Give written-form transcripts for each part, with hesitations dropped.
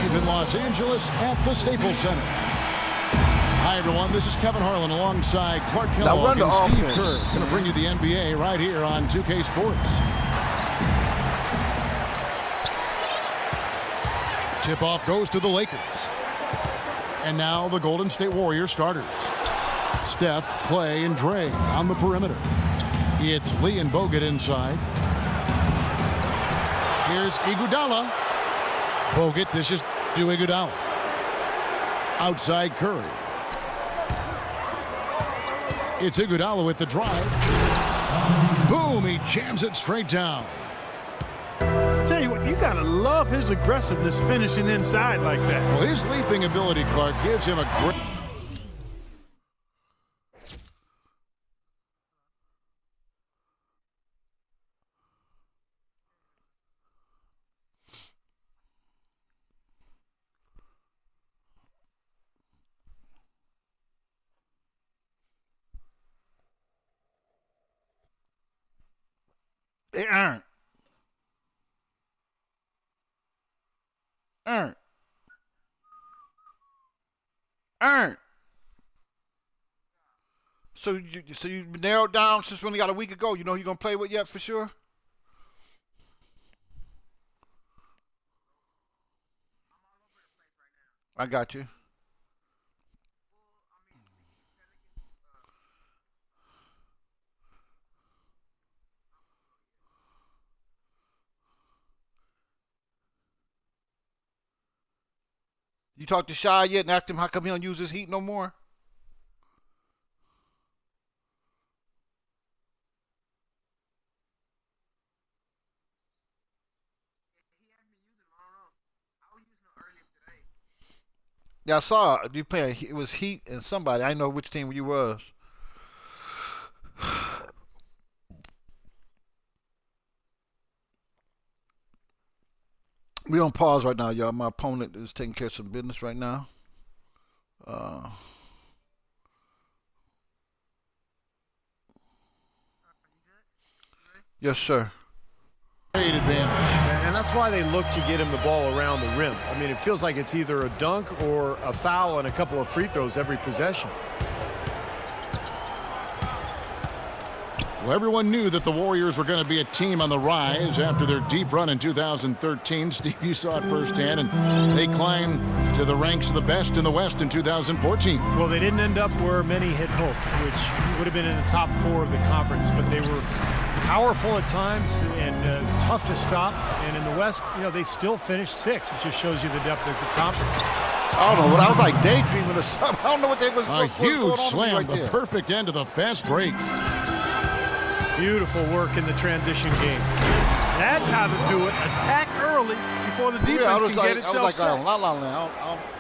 live in Los Angeles at the Staples Center. Hi, everyone. This is Kevin Harlan alongside Clark Kellogg and Steve Kerr. Going to bring you the NBA right here on 2K Sports. Tip-off goes to the Lakers. And now the Golden State Warriors starters. Steph, Clay, and Dre on the perimeter. It's Lee and Bogut inside. Here's Iguodala. Bogut dishes to Iguodala. Outside Curry. It's Iguodala with the drive. Boom, he jams it straight down. Tell you what, you gotta love his aggressiveness finishing inside like that. Well, his leaping ability, Clark, gives him a great... They aren't. So you narrowed down since we only got a week ago. You know who you're gonna play with yet for sure? I got you. You talked to Shy yet and asked him how come he don't use his heat no more? Yeah, I saw you playing. It was Heat and somebody. I didn't know which team you was. We on pause right now, y'all. My opponent is taking care of some business right now. Yes, sir. Great advantage. And that's why they look to get him the ball around the rim. I mean, it feels like it's either a dunk or a foul and a couple of free throws every possession. Well, everyone knew that the Warriors were going to be a team on the rise after their deep run in 2013. Steve, you saw it firsthand, and they climbed to the ranks of the best in the West in 2014. Well, they didn't end up where many had hoped, which would have been in the top 4 of the conference, but they were powerful at times and tough to stop. And in the West, you know, they still finished 6th. It just shows you the depth of the conference. I don't know what I was like daydreaming or something. I don't know what they was. A huge slam, right the there. perfect end of the fast break. Beautiful work in the transition game. That's how to do it. Attack early before the defense can get itself set.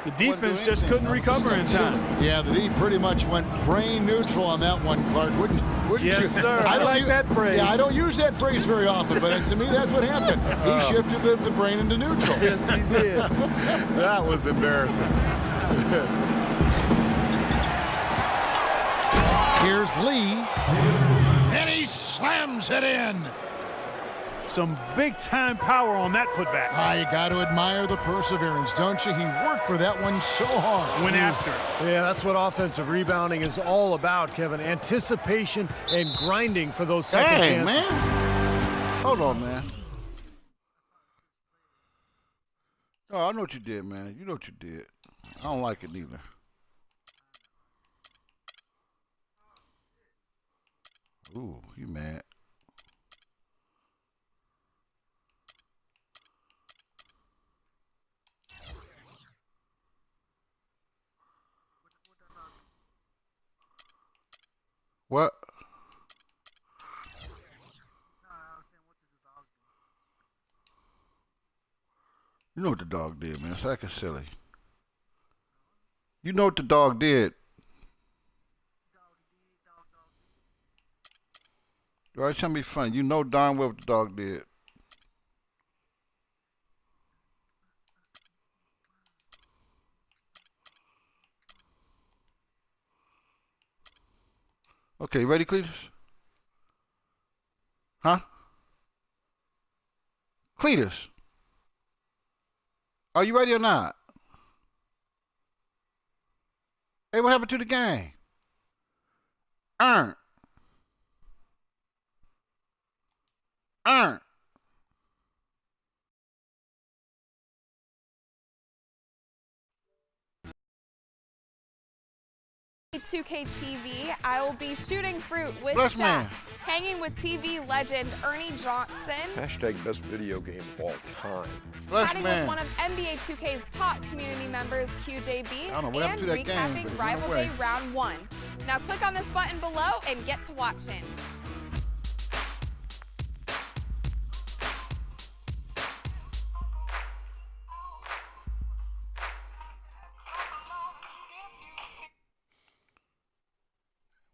The defense just couldn't recover in time. Yeah, the D pretty much went brain neutral on that one, Clark. Wouldn't yes, you? Sir. I like that phrase. Yeah, I don't use that phrase very often, but to me that's what happened. He shifted the brain into neutral. Yes, he did. That was embarrassing. Here's Lee. And he slams it in. Some big-time power on that putback. You got to admire the perseverance, don't you? He worked for that one so hard. Went after. Yeah, that's what offensive rebounding is all about, Kevin. Anticipation and grinding for those second chances. Man. Hold on, man. Oh, I know what you did, man. You know what you did. I don't like it neither. Ooh, you mad. What? You know what the dog did, man. It's acting silly. You know what the dog did. All right, trying to be funny. You know darn well what the dog did. Okay, ready, Cletus? Huh? Cletus? Are you ready or not? Hey, what happened to the game? Earn. $2K TV, I will be shooting fruit with Bless Shaq, man. hanging with TV legend Ernie Johnson, Hashtag best video game of all time. Bless chatting man. with one of NBA 2K's top community members, QJB, I don't know what happened and to that game, but recapping it went Rival away. Day Round 1. Now click on this button below and get to watching.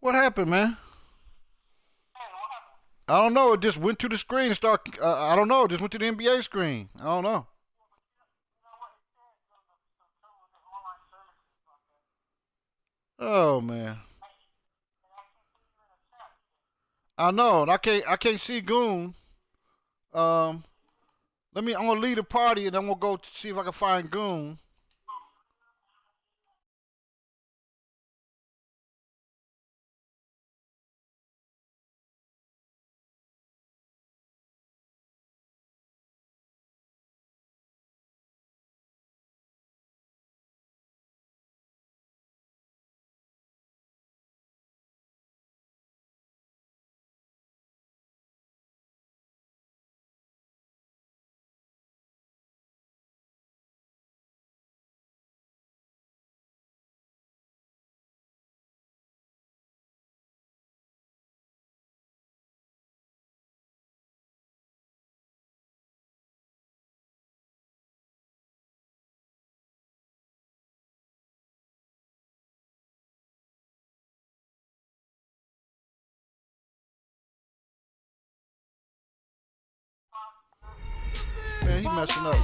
What happened, man? I don't know. It just went to the screen and started. I don't know. It just went to the NBA screen. I don't know. Oh man. I know. I can't see Goon. I'm gonna leave the party and then we'll go see if I can find Goon. Man, he messing up. Man.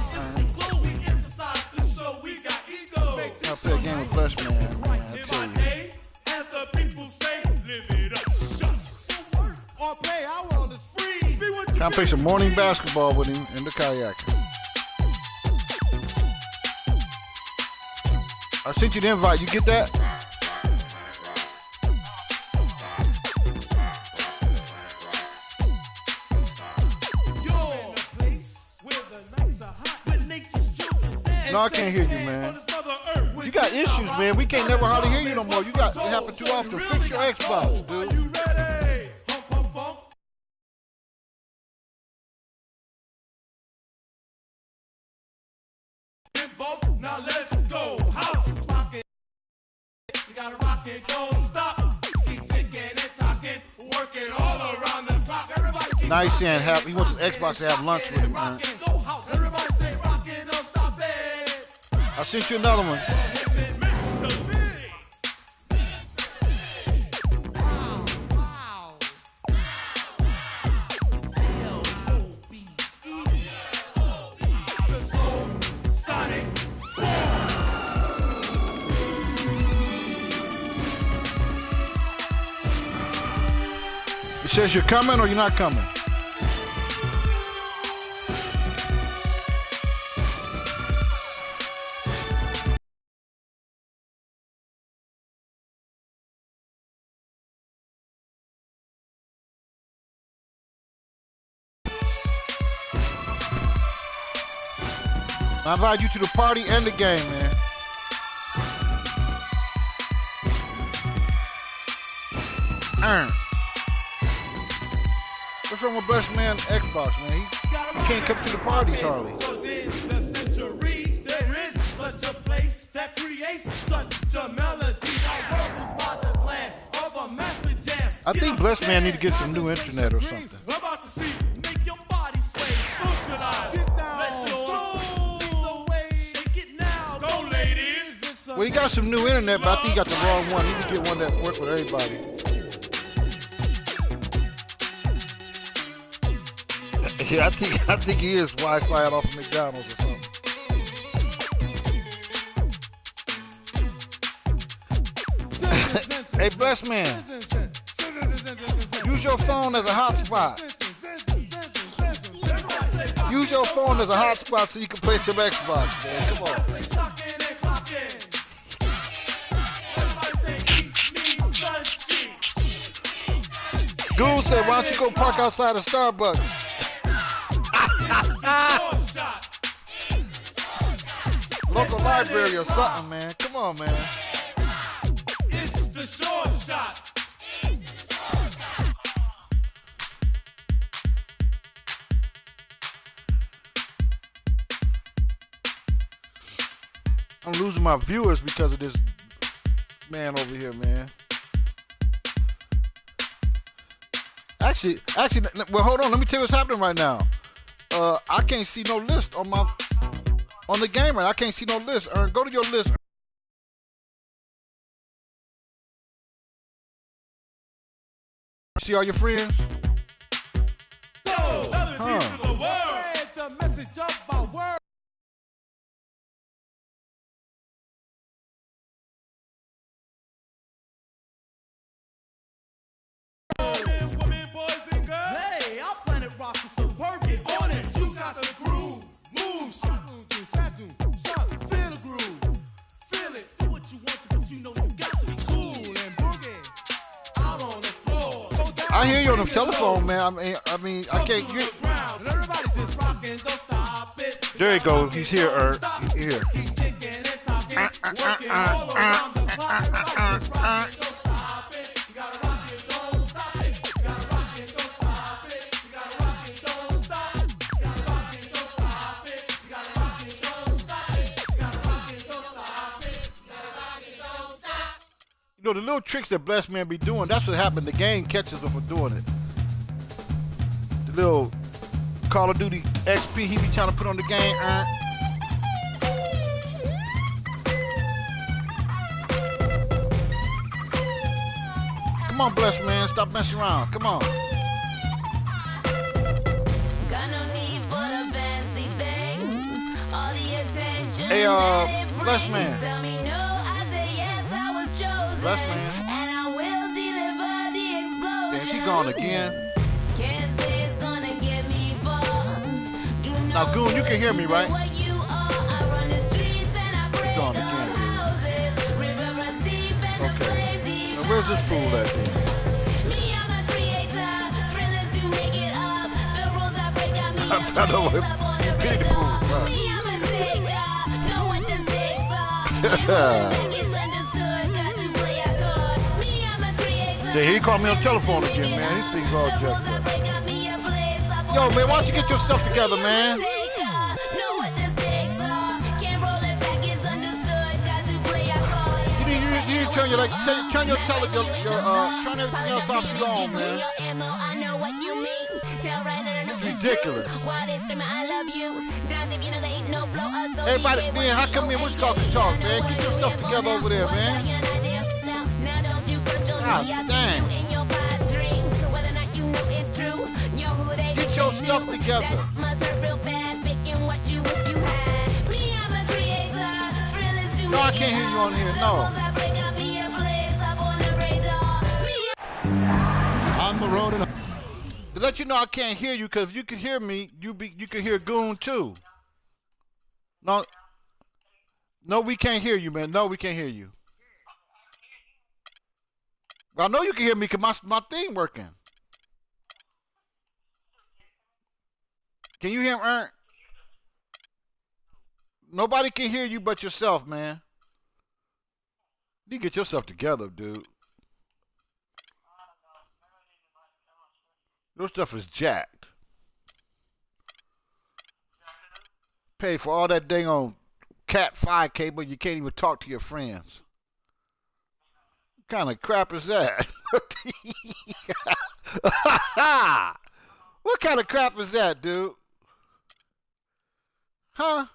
I play a game with Bless Man. Man, I tell you. Can I play some morning basketball with him in the kayak? I sent you the invite. You get that? No, I can't hear you, man. You got issues, man. We can't never hardly hear you no more. It happen too often. Fix your Xbox, dude. Now let's go. House rockin'. You gotta rock it, don't stop. Keep ticking and talking, working all around the clock. Everybody keep Nice saying he wants his Xbox to have lunch with him, man. Everybody say rockin', don't stop it. I sent you another one. It says you're coming or you're not coming. I invite you to the party and the game, man. What's wrong with Blessed Man Xbox, man? He can't come to the parties hardly. I think Blessed Man need to get some new internet or something. Well, he got some new internet, but I think he got the wrong one. He can get one that works with everybody. Yeah, I think he is Wi-Fi off of McDonald's or something. Hey, Blessed Man, use your phone as a hotspot. Use your phone as a hotspot so you can play some Xbox, man. Come on. Goose said, why don't you go park outside of Starbucks? Local library or something, man. Come on, man. It's the short shot. I'm losing my viewers because of this man over here, man. Actually, well, hold on. Let me tell you what's happening right now. I can't see no list on the game. Right, I can't see no list. Go to your list. See all your friends? I hear you on the telephone, man. I mean, I can't get. There you go. He's here, He's here. You know, the little tricks that blessed man be doing, that's what happened. The game catches him for doing it. The little Call of Duty XP he be trying to put on the game. Come on, blessed man. Stop messing around. Come on. Got no need for the fancy things. All the attention. Hey, blessed man. Tell me no, I say yes, I was chosen. Blessed man. And I will deliver the explosion. Yeah, she gone again. Can't say it's gonna get me far. Now, Goon, you can hear me, right? What you are. I run the streets and I break gone up again, dude. houses. River runs deep and the Okay. flame deep. Now, where's this fool at then? Me, I'm a creator. Thrillers to make it up. The rules I break got me I know up it. on the You pity the radar. fool, right? Me, I'm a taker. Know what the stakes are. Can't roll it back, it's understood. Got to play a card. Me, I'm a creator. Yeah, he called me on the telephone again, man. These things all The rules jacked I up. break got me a place up Yo, on man, the why don't you get your radar. stuff together, Me, man? I'm a taker. Know what the stakes are. Can't roll it back, it's understood. Got to play a card. You need to turn your turn your turn everything else off your own, man. I know what you mean. Tell right I know it's Ridiculous. true. Why they screaming I love you? Down if you know they ain't no blow us. So Everybody, man, how come in what's called the talk, man? Get your stuff together over there, man. Now don't you question me. God I see dang. you in your pipe dreams. Whether or not you know it's true. Yo, who they Get your listen stuff to? together. That must hurt real bad. Picking what you wish you had. Me, I'm a creator. Thrillers to No, I make can't it hear you up. on here, The no. rules I break got me a place up on the radar. Me, On the road and To let you know I can't hear you, because if you can hear me, you can hear Goon too. No, we can't hear you, man. No, we can't hear you. I know you can hear me because my thing working. Can you hear him, Ern? Nobody can hear you but yourself, man. You get yourself together, dude. Your stuff is jacked. Pay for all that dang on Cat 5 cable, you can't even talk to your friends. What kind of crap is that? What kind of crap is that, dude? Huh?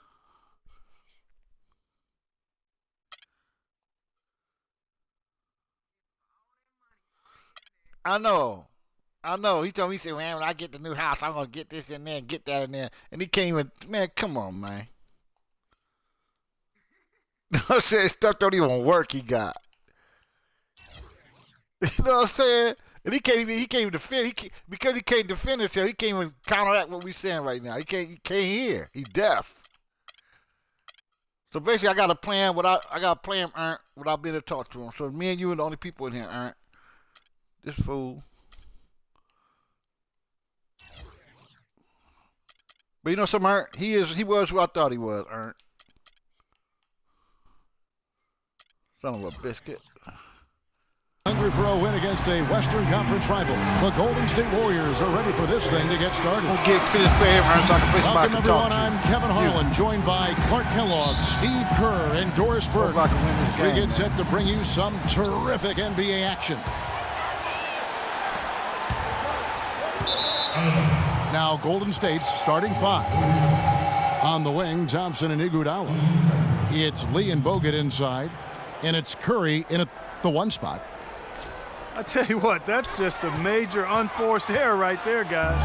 I know. He told me, he said, man, when I get the new house, I'm going to get this in there and get that in there. And he can't even, man, come on, man. I said, stuff don't even work he got. You know what I'm saying? And he can't even defend, because he can't defend himself, he can't even counteract what we're saying right now. He can't hear. He's deaf. So basically, I got to plan without being able to talk to him. So me and you are the only people in here, Ern. This fool. But you know something, Ernst? He was who I thought he was, Ernst. Son of a biscuit. Hungry for a win against a Western Conference rival. The Golden State Warriors are ready for this thing to get started. We'll get to this favor, Ernst, so I can play Welcome, some everyone. I'm Kevin Harlan, joined by Clark Kellogg, Steve Kerr, and Doris Burke. As we get set to bring you some terrific NBA action. Now Golden State's starting five. On the wing, Thompson and Iguodala. It's Lee and Bogut inside, and it's Curry in the one spot. I tell you what, that's just a major unforced error right there, guys.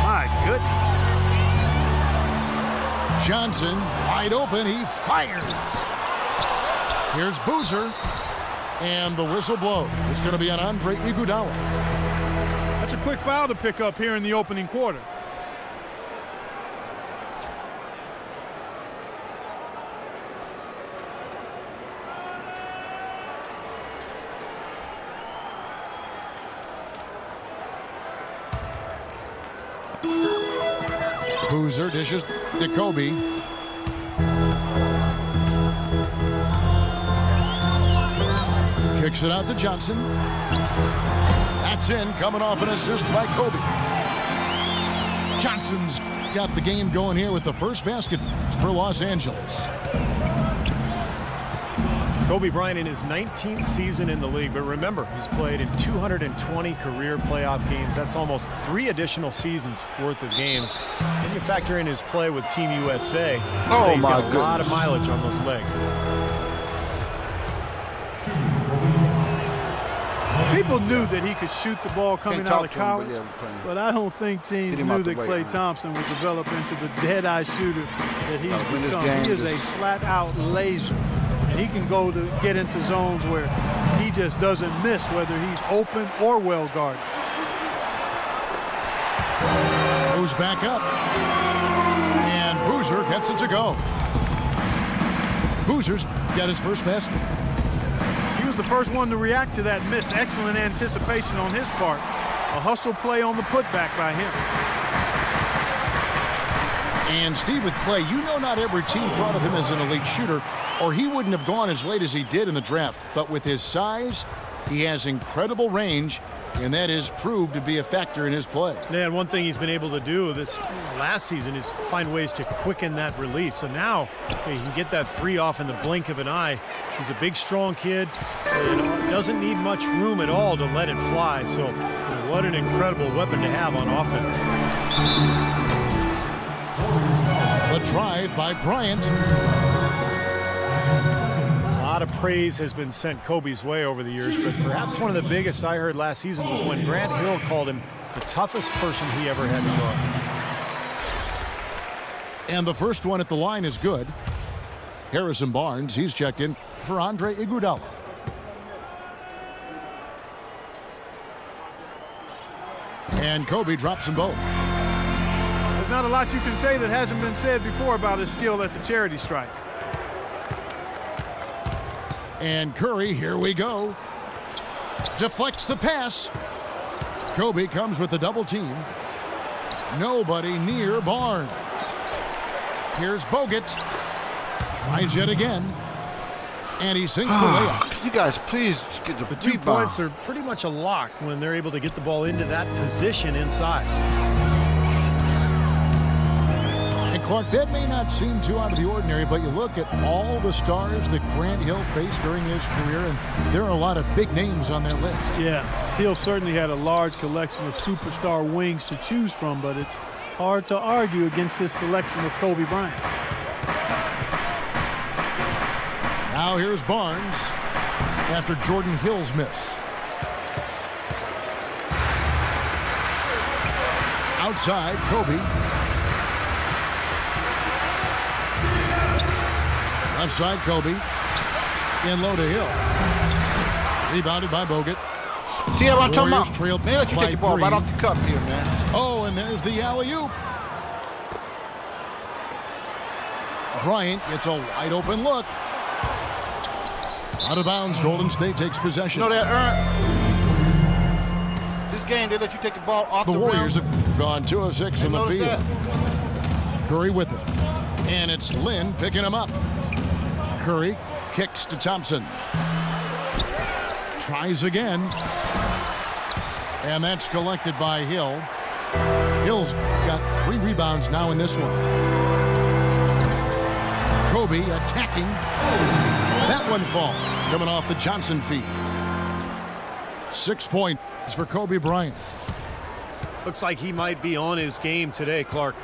My goodness. Johnson wide open, he fires. Here's Boozer, and the whistle blows. It's going to be on Andre Iguodala. That's a quick foul to pick up here in the opening quarter. Boozer dishes to Kobe. Kicks it out to Johnson. That's in, coming off an assist by Kobe. Johnson's got the game going here with the first basket for Los Angeles. Kobe Bryant in his 19th season in the league, but remember, he's played in 220 career playoff games. That's almost 3 additional seasons worth of games. And you factor in his play with Team USA. Oh, he's my got a lot of mileage on those legs. People knew that he could shoot the ball coming out of college, but I don't think teams knew that Klay Thompson would develop into the dead-eye shooter that he's become. He is a flat-out laser. And he can go to get into zones where he just doesn't miss, whether he's open or well guarded. Goes back up. And Boozer gets it to go. Boozer's got his first basket. He was the first one to react to that miss. Excellent anticipation on his part. A hustle play on the putback by him. And Steve, with Klay, you know not every team thought of him as an elite shooter, or he wouldn't have gone as late as he did in the draft. But with his size, he has incredible range, and that has proved to be a factor in his play. Yeah, and one thing he's been able to do this last season is find ways to quicken that release. So now he can get that three off in the blink of an eye. He's a big, strong kid and doesn't need much room at all to let it fly. So what an incredible weapon to have on offense. The drive by Bryant. A lot of praise has been sent Kobe's way over the years, but perhaps one of the biggest I heard last season was when Grant Hill called him the toughest person he ever had to guard. And the first one at the line is good. Harrison Barnes, he's checked in for Andre Iguodala. And Kobe drops them both. There's not a lot you can say that hasn't been said before about his skill at the charity stripe. And Curry, here we go. Deflects the pass. Kobe comes with the double team. Nobody near Barnes. Here's Bogut. Tries yet again. And he sinks the layup. You guys, please get the 2 points are pretty much a lock when they're able to get the ball into that position inside. And Clark, that may not seem too out of the ordinary, but you look at all the stars that Grant Hill faced during his career, and there are a lot of big names on that list. Yeah, Hill certainly had a large collection of superstar wings to choose from, but it's hard to argue against this selection of Kobe Bryant. Now here's Barnes after Jordan Hill's miss. Outside, Kobe. Left side, Kobe. In low to Hill. Rebounded by Bogut. See what I'm talking about? Trailed Man, let you by take the ball 3. right off the cup here, man. Oh, and there's the alley-oop. Bryant gets a wide open look. Out of bounds, Golden State takes possession. You know that, this game, they let you take the ball off The the Warriors rim. have gone 2 of 6 from the field. Curry with it. And it's Lynn picking him up. Curry kicks to Thompson. Tries again. And that's collected by Hill. Hill's got 3 rebounds now in this one. Kobe attacking. That one falls. Coming off the Johnson feet. 6 points for Kobe Bryant. Looks like he might be on his game today, Clark.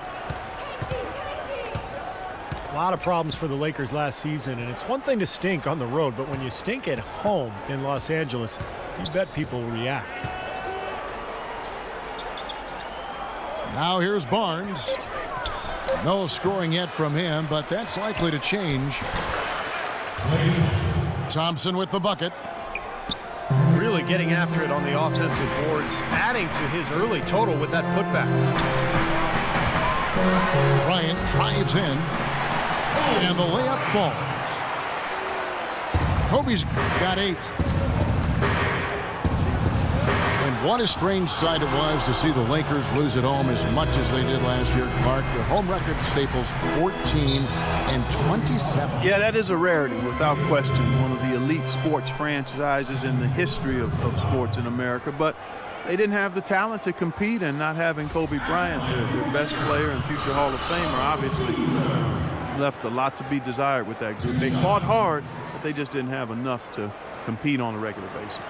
A lot of problems for the Lakers last season, and it's one thing to stink on the road, but when you stink at home in Los Angeles, you bet people react. Now here's Barnes. No scoring yet from him, but that's likely to change. Thompson with the bucket. Really getting after it on the offensive boards, adding to his early total with that putback. Bryant drives in, and the layup falls. Kobe's got 8. And what a strange sight it was to see the Lakers lose at home as much as they did last year, Clark. Their home record at Staples, 14-27. Yeah, that is a rarity, without question. One of the elite sports franchises in the history of sports in America. But they didn't have the talent to compete, and not having Kobe Bryant, their best player and future Hall of Famer, obviously left a lot to be desired with that group. They fought hard, but they just didn't have enough to compete on a regular basis.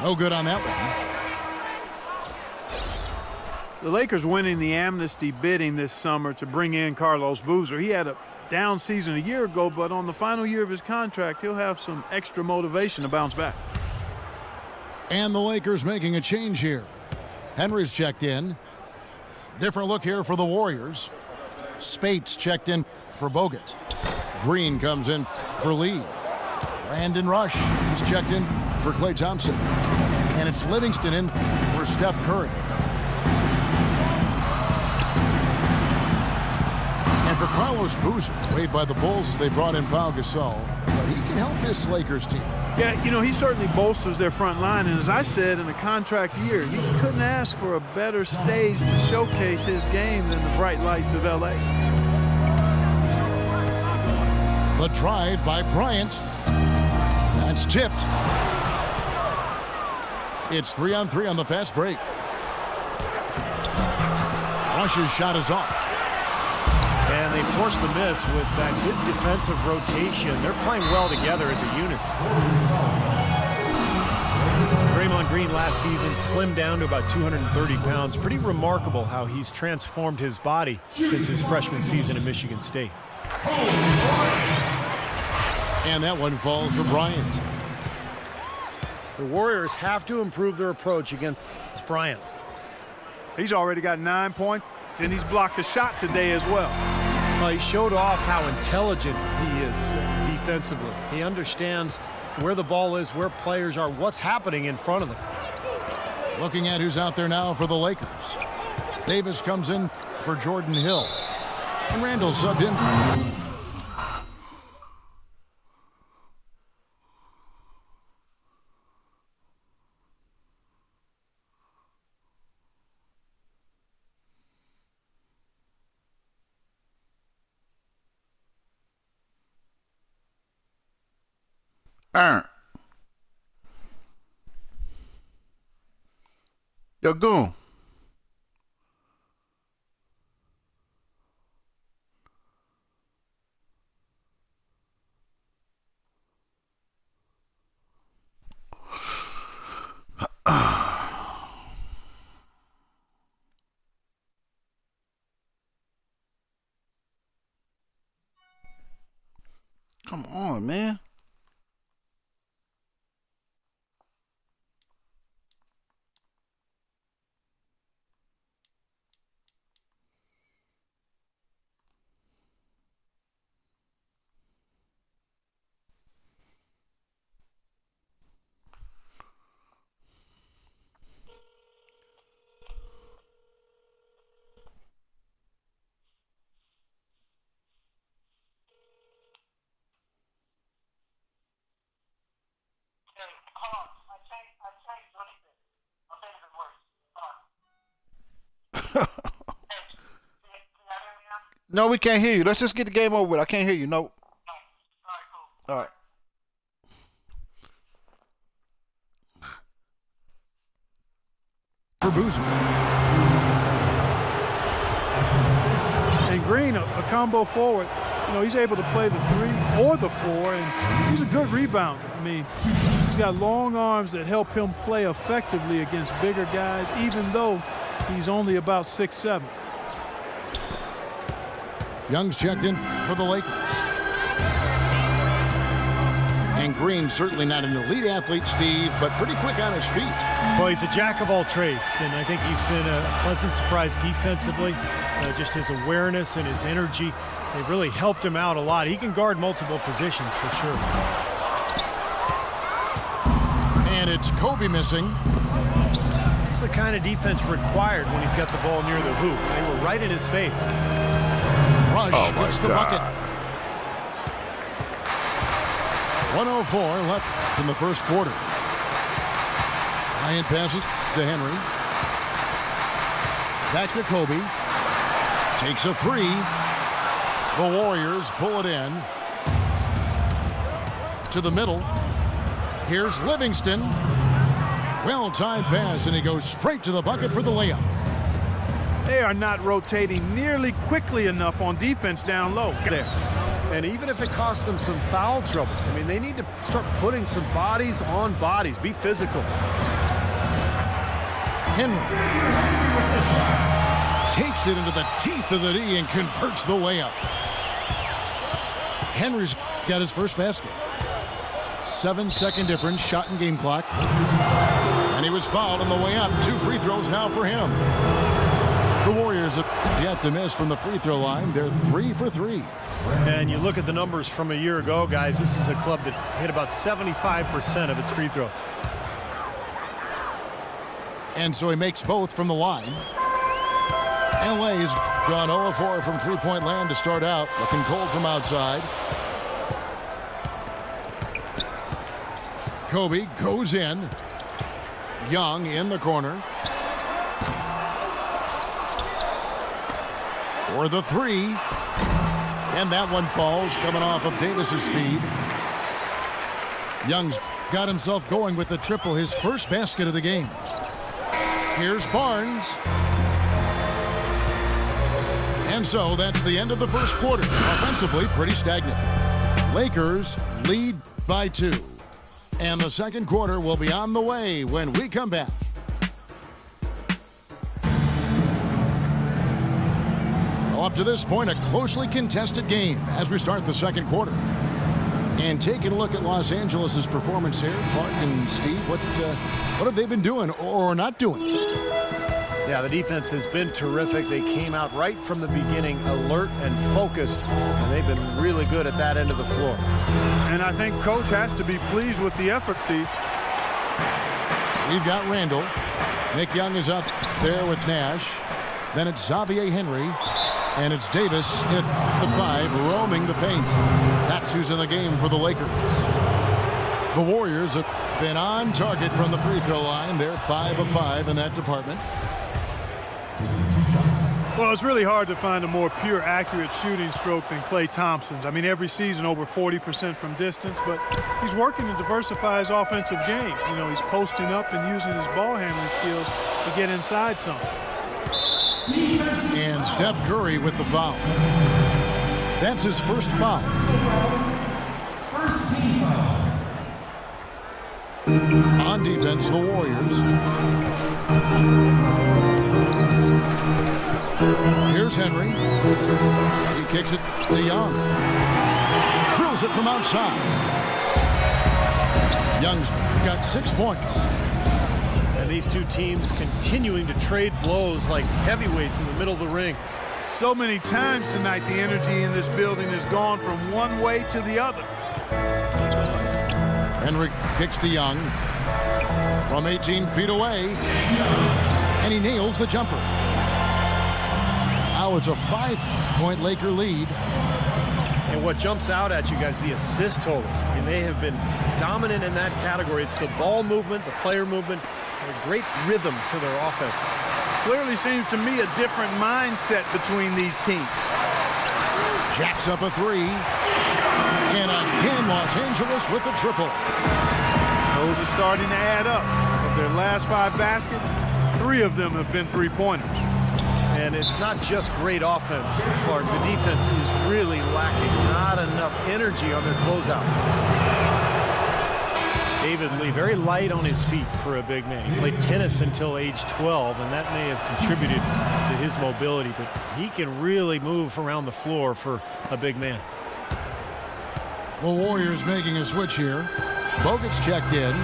No good on that one. The Lakers winning the amnesty bidding this summer to bring in Carlos Boozer. He had a down season a year ago, but on the final year of his contract, he'll have some extra motivation to bounce back. And the Lakers making a change here. Henry's checked in. Different look here for the Warriors. Spates checked in for Bogut. Green comes in for Lee. Brandon Rush, he's checked in for Klay Thompson. And it's Livingston in for Steph Curry. And for Carlos Boozer, waived by the Bulls as they brought in Pau Gasol. But he can help this Lakers team. Yeah, you know, he certainly bolsters their front line. And as I said, in a contract year, he couldn't ask for a better stage to showcase his game than the bright lights of L.A. The drive by Bryant. That's tipped. It's 3-on-3 on the fast break. Rush's shot is off. And they forced the miss with that good defensive rotation. They're playing well together as a unit. Draymond Green last season slimmed down to about 230 pounds. Pretty remarkable how he's transformed his body since his freshman season at Michigan State. And that one falls for Bryant. The Warriors have to improve their approach against Bryant. He's already got 9 points, and he's blocked a shot today as well. He showed off how intelligent he is defensively. He understands where the ball is, where players are, what's happening in front of them. Looking at who's out there now for the Lakers. Davis comes in for Jordan Hill. And Randall subbed in. Yo, Goon. Come on, man. No, we can't hear you. Let's just get the game over with. I can't hear you. No. All right. For Boozer. And Green, a combo forward. You know, he's able to play the 3 or the 4, and he's a good rebounder. I mean, he's got long arms that help him play effectively against bigger guys, even though he's only about 6'7". Young's checked in for the Lakers. And Green certainly not an elite athlete, Steve, but pretty quick on his feet. Well, he's a jack of all trades, and I think he's been a pleasant surprise defensively. Just his awareness and his energy, they've really helped him out a lot. He can guard multiple positions for sure. And it's Kobe missing. It's the kind of defense required when he's got the ball near the hoop. They were right in his face. Rush gets the bucket. 1:04 left in the first quarter. Bryant passes to Henry. Back to Kobe. Takes a 3. The Warriors pull it in. To the middle. Here's Livingston. Well-timed pass, and he goes straight to the bucket for the layup. They are not rotating nearly quickly enough on defense down low there. And even if it costs them some foul trouble, I mean, they need to start putting some bodies on bodies. Be physical. Henry takes it into the teeth of the D and converts the layup. Henry's got his first basket. 7-second difference, shot and game clock. And he was fouled on the way up. 2 free throws now for him. The Warriors have yet to miss from the free throw line. They're 3 for 3. And you look at the numbers from a year ago, guys, this is a club that hit about 75% of its free throws. And so he makes both from the line. LA has gone 0-4 from three-point land to start out. Looking cold from outside. Kobe goes in. Young in the corner. For the 3. And that one falls, coming off of Davis's feed. Young's got himself going with the triple, his first basket of the game. Here's Barnes. And so that's the end of the first quarter. Offensively, pretty stagnant. Lakers lead by 2. And the second quarter will be on the way when we come back. Well, up to this point, a closely contested game as we start the second quarter. And taking a look at Los Angeles' performance here, Clark and Steve, what have they been doing or not doing? Yeah, the defense has been terrific. They came out right from the beginning, alert and focused, and they've been really good at that end of the floor. And I think Coach has to be pleased with the effort, Steve. We've got Randall. Nick Young is out there with Nash. Then it's Xavier Henry. And it's Davis at the 5, roaming the paint. That's who's in the game for the Lakers. The Warriors have been on target from the free throw line. They're 5 of 5 in that department. Well, it's really hard to find a more pure, accurate shooting stroke than Klay Thompson's. I mean, every season over 40% from distance, but he's working to diversify his offensive game. You know, he's posting up and using his ball handling skills to get inside some. And Steph Curry with the foul. That's his first foul. First team foul. On defense, the Warriors. Here's Henry. He kicks it to Young. Drills it from outside. Young's got 6 points. And these two teams continuing to trade blows like heavyweights in the middle of the ring. So many times tonight, the energy in this building has gone from one way to the other. Henry kicks to Young from 18 feet away. And he nails the jumper. Now it's a 5-point Laker lead. And what jumps out at you guys, the assist totals. I mean, they have been dominant in that category. It's the ball movement, the player movement, a great rhythm to their offense. Clearly seems to me a different mindset between these teams. Jacks up a three. And again, Los Angeles with the triple. Those are starting to add up. Of their last 5 baskets, 3 of them have been three-pointers. And it's not just great offense, Clark. The defense is really lacking. Not enough energy on their closeouts. David Lee, very light on his feet for a big man. He played tennis until age 12, and that may have contributed to his mobility, but he can really move around the floor for a big man. The Warriors making a switch here. Bogut's checked in.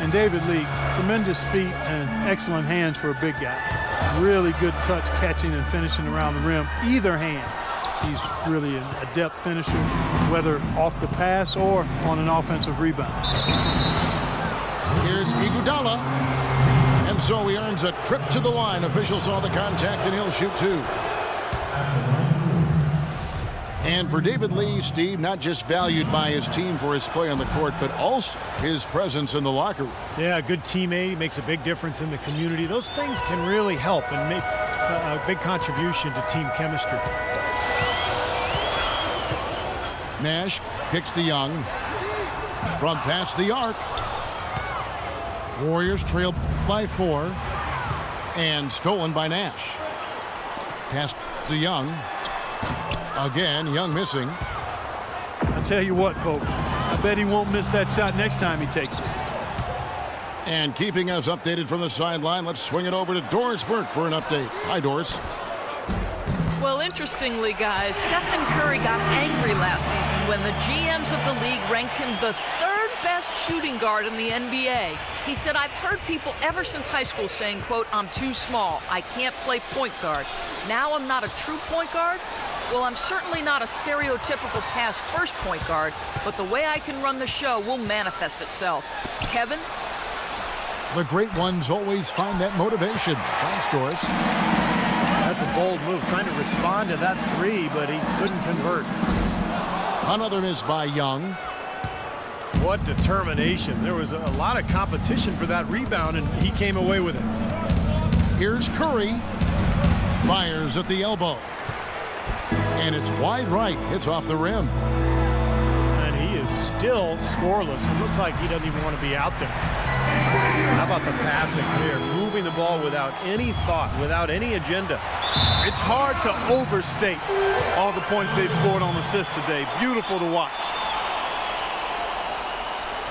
And David Lee, tremendous feet and excellent hands for a big guy. Really good touch catching and finishing around the rim. Either hand, he's really an adept finisher, whether off the pass or on an offensive rebound. Here's Iguodala. And so he earns a trip to the line. Officials saw the contact and he'll shoot 2. And for David Lee, Steve, not just valued by his team for his play on the court, but also his presence in the locker room. Yeah, a good teammate, makes a big difference in the community. Those things can really help and make a big contribution to team chemistry. Nash kicks to Young. From past the arc. Warriors trail by 4. And stolen by Nash. Pass to Young. Again, Young missing. I tell you what, folks, I bet he won't miss that shot next time he takes it. And keeping us updated from the sideline, let's swing it over to Doris Burke for an update. Hi, Doris. Well, interestingly, guys, Stephen Curry got angry last season when the GMs of the league ranked him the 3rd best shooting guard in the NBA. He said, I've heard people ever since high school saying, quote, I'm too small. I can't play point guard. Now I'm not a true point guard. Well, I'm certainly not a stereotypical pass first point guard, but the way I can run the show will manifest itself. Kevin? The great ones always find that motivation. Thanks, Doris. That's a bold move, trying to respond to that 3, but he couldn't convert. Another miss by Young. What determination. There was a lot of competition for that rebound, and he came away with it. Here's Curry. Fires at the elbow. And it's wide right. It's off the rim. And he is still scoreless. It looks like he doesn't even want to be out there. How about the passing there? Moving the ball without any thought, without any agenda. It's hard to overstate all the points they've scored on assists today. Beautiful to watch.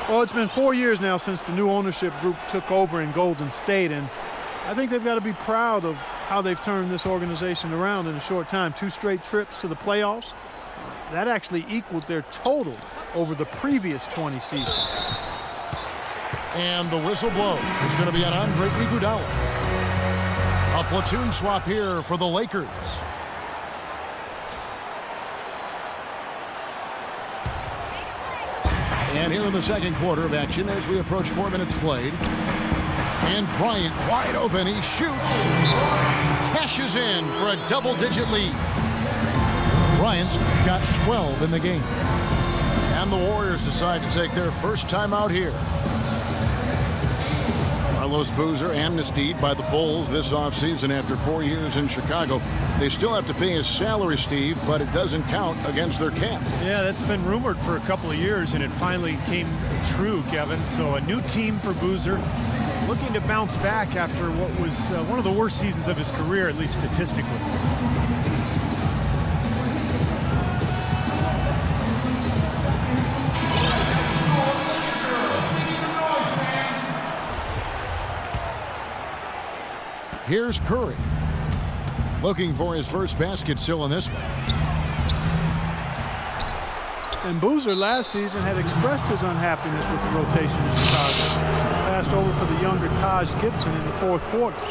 Well, it's been 4 years now since the new ownership group took over in Golden State, and I think they've got to be proud of how they've turned this organization around in a short time. 2 straight trips to the playoffs. That actually equaled their total over the previous 20 seasons. And the whistle blows. It's going to be on Andre Iguodala. A platoon swap here for the Lakers. And here in the second quarter of action as we approach 4 minutes played. And Bryant wide open. He shoots. Cashes in for a double-digit lead. Bryant's got 12 in the game. And the Warriors decide to take their first time out here. Carlos Boozer amnestied by the Bulls this offseason after 4 years in Chicago. They still have to pay his salary, Steve, but it doesn't count against their cap. Yeah, that's been rumored for a couple of years, and it finally came true, Kevin. So a new team for Boozer, looking to bounce back after what was one of the worst seasons of his career, at least statistically. Here's Curry. Looking for his first basket still in this one. And Boozer last season had expressed his unhappiness with the rotation in Chicago. Passed over for the younger Taj Gibson in the 4th quarters.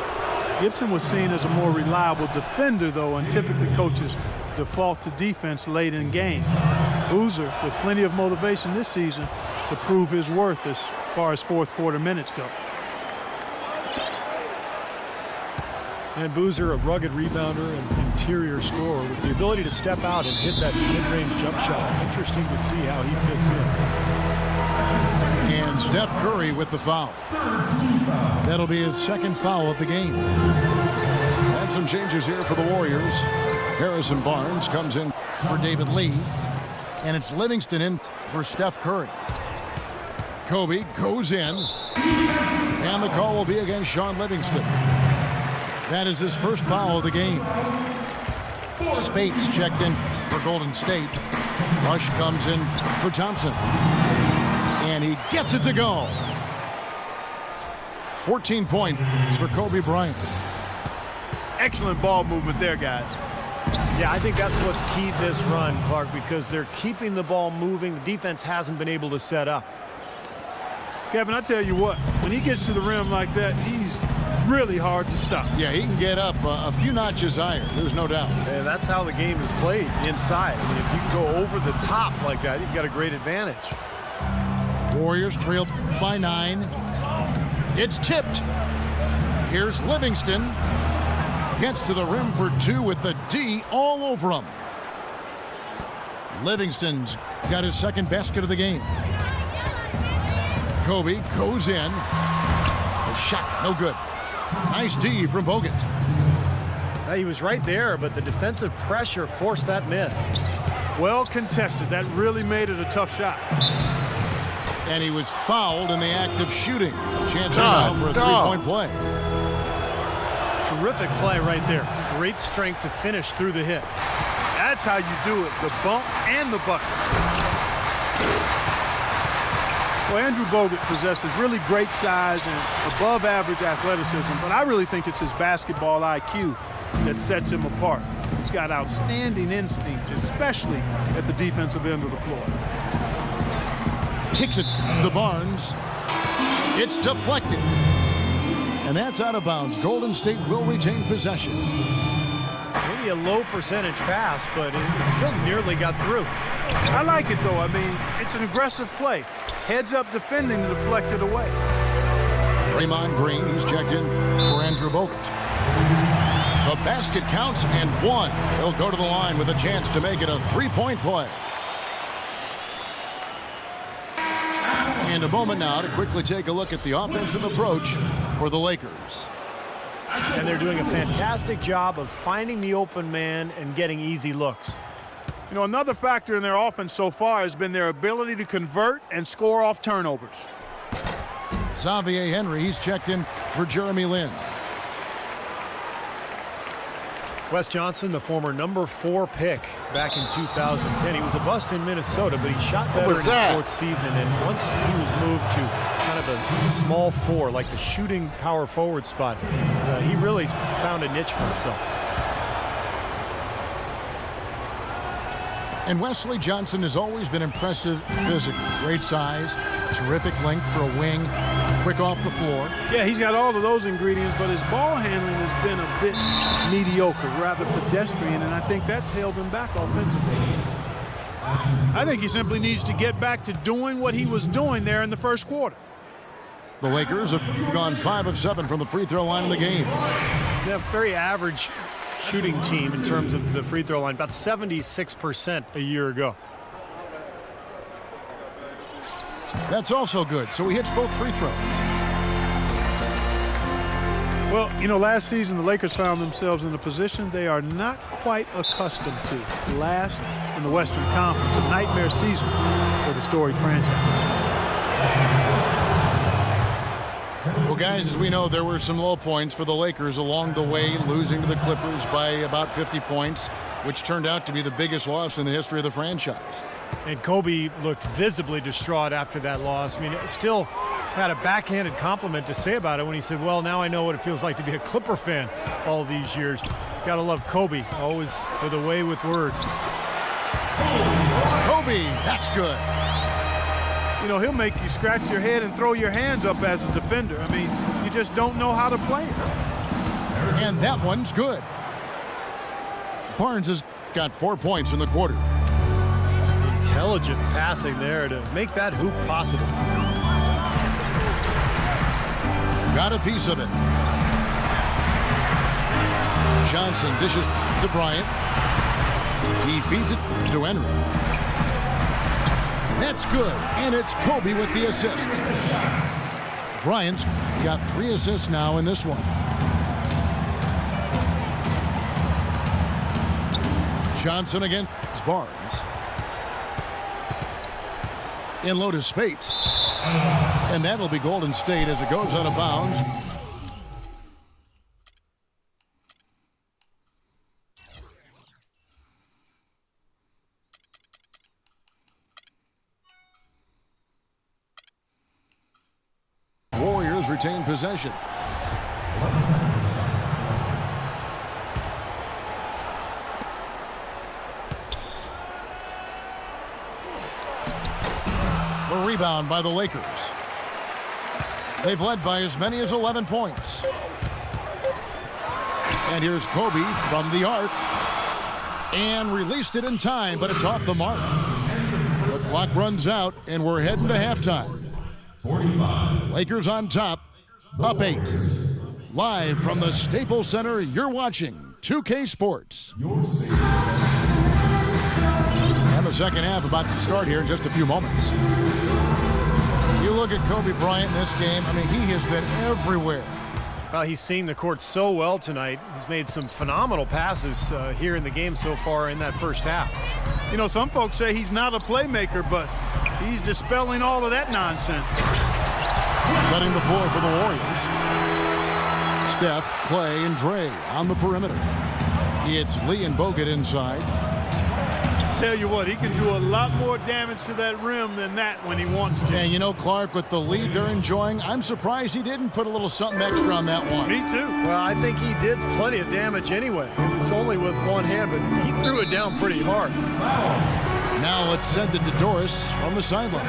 Gibson was seen as a more reliable defender, though, and typically coaches default to defense late in games. Boozer with plenty of motivation this season to prove his worth as far as 4th quarter minutes go. And Boozer, a rugged rebounder and interior scorer with the ability to step out and hit that mid-range jump shot. Interesting to see how he fits in. And Steph Curry with the foul. That'll be his second foul of the game. That And some changes here for the Warriors. Harrison Barnes comes in for David Lee. And it's Livingston in for Steph Curry. Kobe goes in. And the call will be against Sean Livingston. That is his first foul of the game. Spates checked in for Golden State. Rush comes in for Thompson. And he gets it to go. 14 points for Kobe Bryant. Excellent ball movement there, guys. Yeah, I think that's what's keyed this run, Clark, because they're keeping the ball moving. The defense hasn't been able to set up. Kevin, I tell you what, when he gets to the rim like that, he's really hard to stop. Yeah, he can get up a few notches higher. There's no doubt. And that's how the game is played, inside. I mean, if you can go over the top like that, you've got a great advantage. Warriors trail by 9. It's tipped. Here's Livingston. Gets to the rim for 2 with the D all over him. Livingston's got his second basket of the game. Kobe goes in. The shot, no good. Nice D from Bogut. Now, he was right there, but the defensive pressure forced that miss. Well contested. That really made it a tough shot. And he was fouled in the act of shooting. Chance now for a three-point play. Terrific play right there. Great strength to finish through the hit. That's how you do it, the bump and the bucket. Well, Andrew Bogut possesses really great size and above-average athleticism, but I really think it's his basketball IQ that sets him apart. He's got outstanding instincts, especially at the defensive end of the floor. Kicks it to Barnes. It's deflected. And that's out of bounds. Golden State will retain possession. Maybe a low percentage pass, but it still nearly got through. I like it, though. I mean, it's an aggressive play. Heads up defending and deflected away. Draymond Green, he's checked in for Andrew Bogut. The basket counts and 1. He'll go to the line with a chance to make it a three-point play. And a moment now to quickly take a look at the offensive approach for the Lakers. And they're doing a fantastic job of finding the open man and getting easy looks. You know, another factor in their offense so far has been their ability to convert and score off turnovers. Xavier Henry, he's checked in for Jeremy Lin. Wes Johnson, the former number 4 pick back in 2010. He was a bust in Minnesota, but he shot better in his 4th season. And once he was moved to kind of a small 4, like the shooting power forward spot, he really found a niche for himself. And Wesley Johnson has always been impressive physically. Great size, terrific length for a wing, quick off the floor. Yeah, he's got all of those ingredients, but his ball handling has been a bit mediocre, rather pedestrian, and I think that's held him back offensively. I think he simply needs to get back to doing what he was doing there in the first quarter. The Lakers have gone 5 of 7 from the free throw line in the game. They're a very average shooting team in terms of the free throw line, about 76% a year ago. That's also good, so he hits both free throws. Well, you know, last season the Lakers found themselves in a position they are not quite accustomed to. Last in the Western Conference, a nightmare season for the storied franchise. Well, guys, as we know, there were some low points for the Lakers along the way, losing to the Clippers by about 50 points, which turned out to be the biggest loss in the history of the franchise. And Kobe looked visibly distraught after that loss. I mean, still had a backhanded compliment to say about it when he said, well, now I know what it feels like to be a Clipper fan all these years. Gotta love Kobe, always with a way with words. Kobe, that's good. You know, he'll make you scratch your head and throw your hands up as a defender. I mean, you just don't know how to play it. And that one's good. Barnes has got 4 points in the quarter. Intelligent passing there to make that hoop possible. Got a piece of it. Johnson dishes to Bryant. He feeds it to Henry. That's good, and it's Kobe with the assist. Bryant's got 3 assists now in this one. Johnson against Barnes. In low to Spates. And that'll be Golden State as it goes out of bounds. Warriors retain possession. The rebound by the Lakers. They've led by as many as 11 points. And here's Kobe from the arc. And released it in time, but it's off the mark. The clock runs out, and we're heading to halftime. 45. Lakers on top, up 8. Live from the Staples Center, you're watching 2K Sports. And the second half about to start here in just a few moments. You look at Kobe Bryant in this game, I mean, he has been everywhere. Well, he's seen the court so well tonight. He's made some phenomenal passes here in the game so far in that first half. You know, some folks say he's not a playmaker, but he's dispelling all of that nonsense. Setting the floor for the Warriors. Steph, Clay, and Dre on the perimeter. It's Lee and Bogut inside. Tell you what, he can do a lot more damage to that rim than that when he wants to. And you know, Clark, with the lead they're enjoying, I'm surprised he didn't put a little something extra on that one. Me too. Well, I think he did plenty of damage anyway. It's only with one hand, but he threw it down pretty hard. Now let's send it to Doris from the sideline.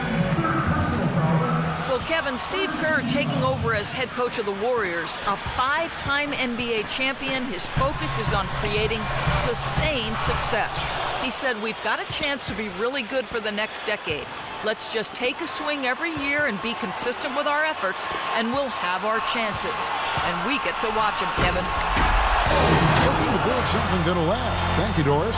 Well, Kevin, Steve Kerr taking over as head coach of the Warriors, a 5-time NBA champion. His focus is on creating sustained success. He said, we've got a chance to be really good for the next decade. Let's just take a swing every year and be consistent with our efforts, and we'll have our chances. And we get to watch him, Kevin. Looking to build something that'll last. Thank you, Doris.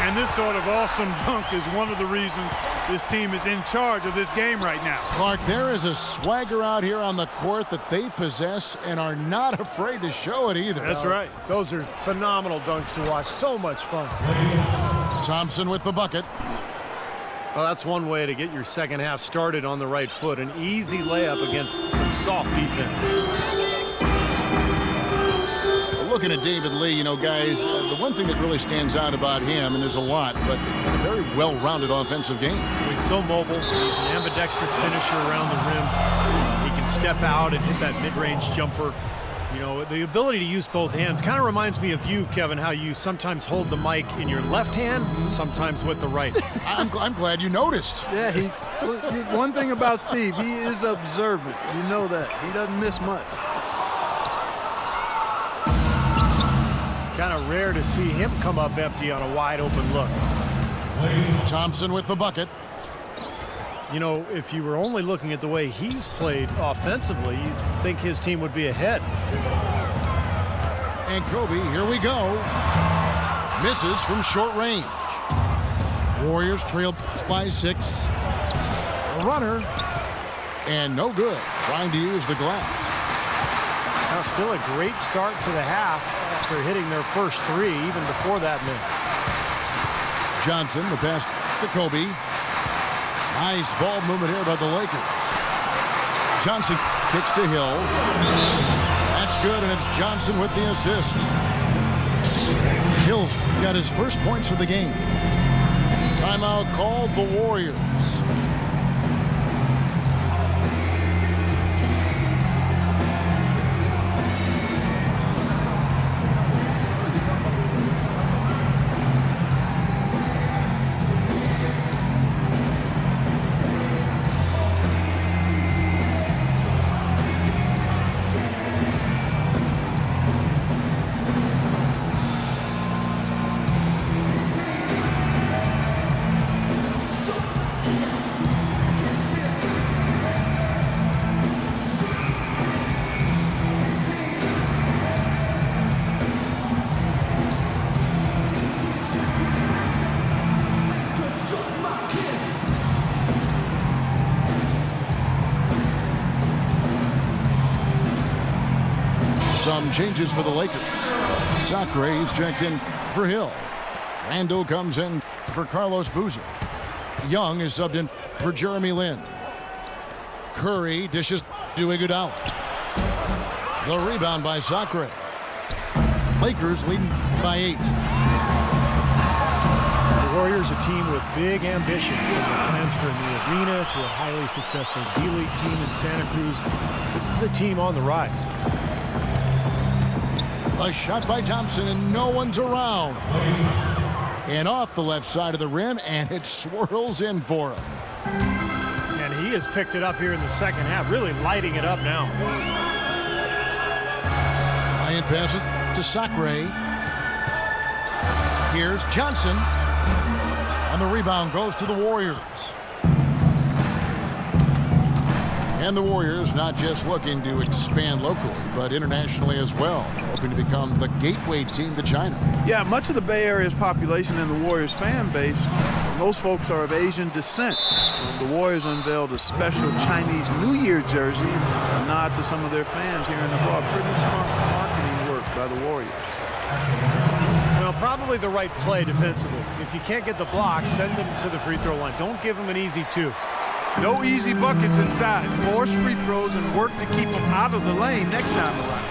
And this sort of awesome dunk is one of the reasons this team is in charge of this game right now. Clark, there is a swagger out here on the court that they possess and are not afraid to show it either. That's right. Those are phenomenal dunks to watch. So much fun. Thompson with the bucket. Well, that's one way to get your second half started on the right foot. An easy layup against some soft defense. Looking at David Lee, you know, guys, the one thing that really stands out about him, and there's a lot, but a very well-rounded offensive game. He's so mobile. He's an ambidextrous finisher around the rim. He can step out and hit that mid-range jumper. You know, the ability to use both hands kind of reminds me of you, Kevin, how you sometimes hold the mic in your left hand, sometimes with the right. I'm glad you noticed. Yeah, one thing about Steve, he is observant. You know that. He doesn't miss much. Kind of rare to see him come up empty on a wide open look. Thompson with the bucket. You know, if you were only looking at the way he's played offensively, you'd think his team would be ahead. And Kobe, here we go. Misses from short range. Warriors trail by 6. A runner. And no good. Trying to use the glass. Now still a great start to the half after hitting their first 3, even before that miss. Johnson, the pass to Kobe. Nice ball movement here by the Lakers. Johnson kicks to Hill. That's good, and it's Johnson with the assist. Hill's got his first points of the game. Timeout called the Warriors. Some changes for the Lakers. Zachary is checked in for Hill. Randall comes in for Carlos Boozer. Young is subbed in for Jeremy Lin. Curry dishes to Iguodala. The rebound by Sacre. Lakers leading by 8. The Warriors, a team with big ambition, from the plans for a new arena to a highly successful D-League team in Santa Cruz. This is a team on the rise. A shot by Thompson, and no one's around. And off the left side of the rim, and it swirls in for him. And he has picked it up here in the second half, really lighting it up now. Bryant passes to Sacre. Here's Johnson. And the rebound goes to the Warriors. And the Warriors not just looking to expand locally, but internationally as well, hoping to become the gateway team to China. Yeah, much of the Bay Area's population and the Warriors fan base, most folks are of Asian descent. The Warriors unveiled a special Chinese New Year jersey, a nod to some of their fans here in the abroad. Pretty smart marketing work by the Warriors. Well, probably the right play defensively. If you can't get the block, send them to the free throw line. Don't give them an easy 2. No easy buckets inside. Force free throws and work to keep them out of the lane next time around.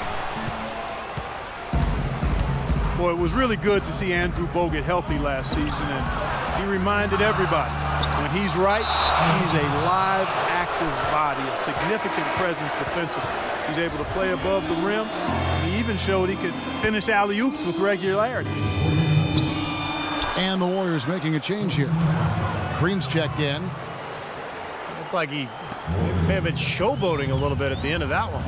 Boy, it was really good to see Andrew Bogut healthy last season, and he reminded everybody, when he's right, he's a live, active body, a significant presence defensively. He's able to play above the rim, and he even showed he could finish alley-oops with regularity. And the Warriors making a change here. Green's checked in. Looked like he may have been showboating a little bit at the end of that one.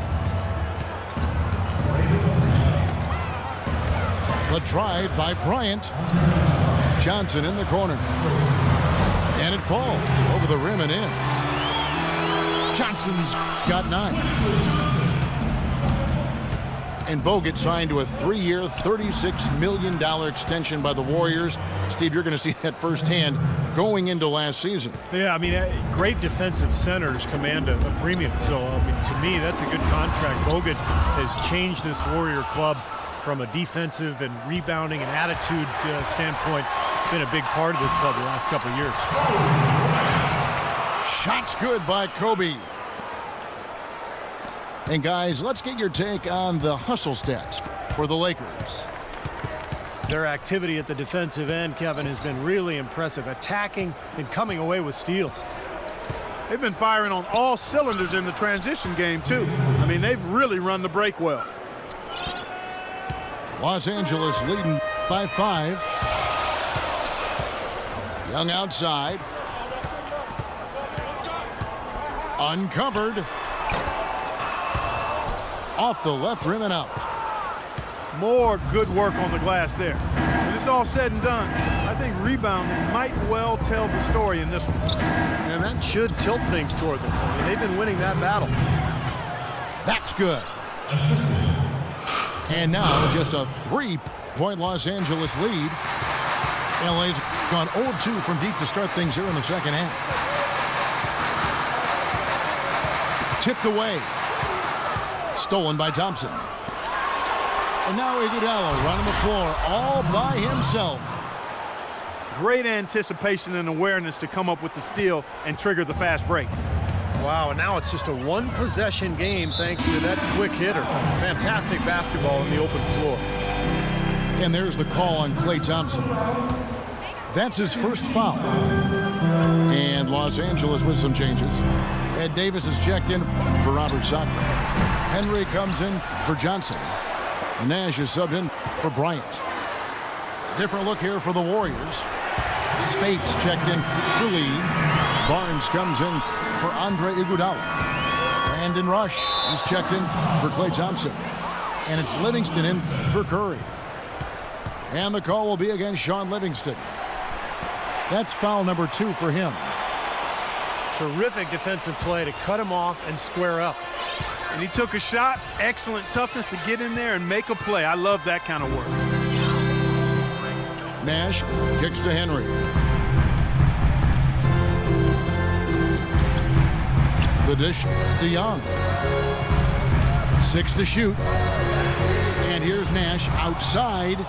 The drive by Bryant. Johnson in the corner. And it falls over the rim and in. Johnson's got 9. And Bogut signed to a 3-year, $36 million extension by the Warriors. Steve, you're going to see that firsthand going into last season. Yeah, I mean, great defensive centers command a premium. So, I mean, to me, that's a good contract. Bogut has changed this Warrior club from a defensive and rebounding and attitude standpoint. Been a big part of this club the last couple of years. Shots good by Kobe. And guys, let's get your take on the hustle stats for the Lakers. Their activity at the defensive end, Kevin, has been really impressive. Attacking and coming away with steals. They've been firing on all cylinders in the transition game, too. I mean, they've really run the break well. Los Angeles leading by 5. Young outside. Uncovered. Off the left rim and out. More good work on the glass there. When it's all said and done, I think rebounding might well tell the story in this one. And that should tilt things toward them. I mean, they've been winning that battle. That's good. And now just a 3-point Los Angeles lead. LA's gone 0-2 from deep to start things here in the second half. Tipped away. Stolen by Thompson. And now Iguodala running the floor all by himself. Great anticipation and awareness to come up with the steal and trigger the fast break. Wow, and now it's just a one-possession game thanks to that quick hitter. Fantastic basketball on the open floor. And there's the call on Klay Thompson. That's his first foul. And Los Angeles with some changes. Ed Davis is checked in for Robert Sacre. Henry comes in for Johnson. Nash is subbed in for Bryant. Different look here for the Warriors. Spates checked in for Lee. Barnes comes in for Andre Iguodala. Brandon Rush is checked in for Klay Thompson. And it's Livingston in for Curry. And the call will be against Sean Livingston. That's foul number 2 for him. Terrific defensive play to cut him off and square up. And he took a shot, excellent toughness to get in there and make a play. I love that kind of work. Nash kicks to Henry. The dish to Young. 6 to shoot. And here's Nash outside.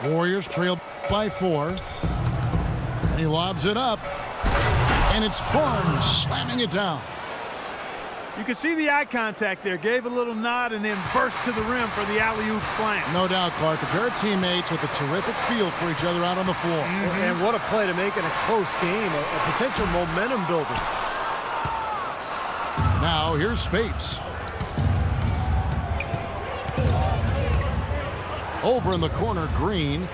Warriors trail by 4. And he lobs it up. And it's Barnes slamming it down. You can see the eye contact there. Gave a little nod and then burst to the rim for the alley-oop slam. No doubt, Clark. A pair of teammates with a terrific feel for each other out on the floor. And what a play to make in a close game, a potential momentum builder. Now here's Spates. Over in the corner, Green.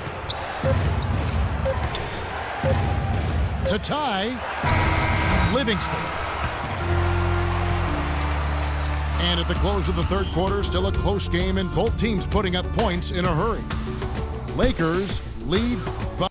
To tie, Livingston. And at the close of the third quarter, still a close game and both teams putting up points in a hurry. Lakers lead by...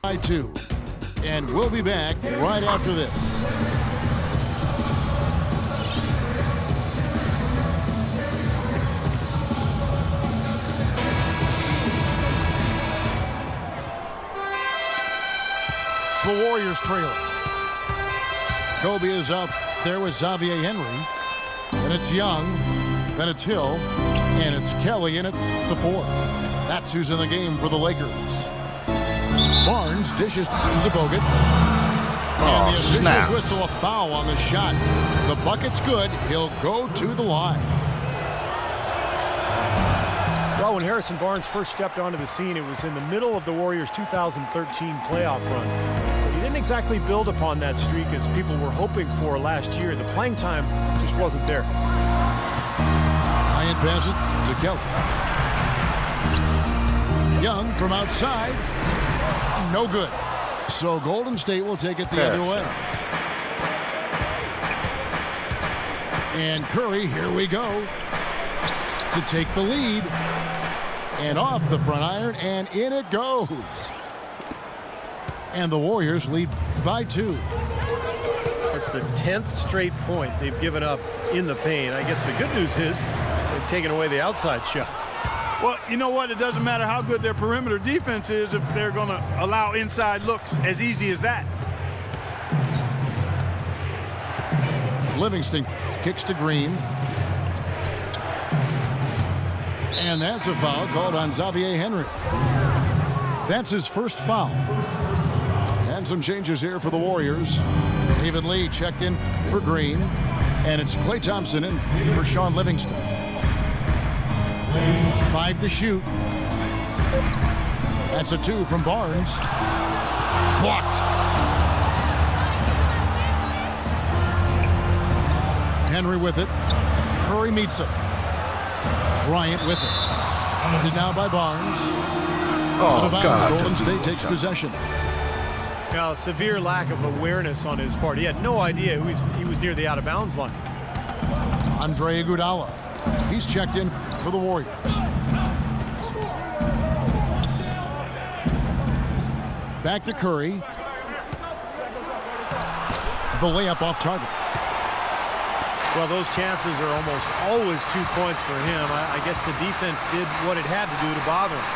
by 2. And we'll be back right after this. The Warriors trailing. Kobe is out there with Xavier Henry. And it's Young. Then it's Hill. And it's Kelly in at the 4. That's who's in the game for the Lakers. Barnes dishes to Bogut. And the officials whistle a foul on the shot. The bucket's good. He'll go to the line. Well, when Harrison Barnes first stepped onto the scene, it was in the middle of the Warriors' 2013 playoff run. But he didn't exactly build upon that streak as people were hoping for last year. The playing time just wasn't there. Bryant passes to Kelly. Young from outside. No good. So Golden State will take it the other way. And Curry, here we go, to take the lead. And off the front iron, and in it goes. And the Warriors lead by 2. That's the 10th straight point they've given up in the paint. I guess the good news is they've taken away the outside shot. Well, you know what? It doesn't matter how good their perimeter defense is if they're going to allow inside looks as easy as that. Livingston kicks to Green. And that's a foul called on Xavier Henry. That's his first foul. And some changes here for the Warriors. David Lee checked in for Green. And it's Klay Thompson in for Sean Livingston. 5 to shoot. That's a 2 from Barnes. Blocked. Henry with it. Curry meets him. Bryant with it. Guarded now by Barnes. Out of bounds. Golden State takes possession. Now, severe lack of awareness on his part. He had no idea he was near the out-of-bounds line. Andre Iguodala. He's checked in for the Warriors. Back to Curry. The layup off target. Well, those chances are almost always 2 points for him. I guess the defense did what it had to do to bother him.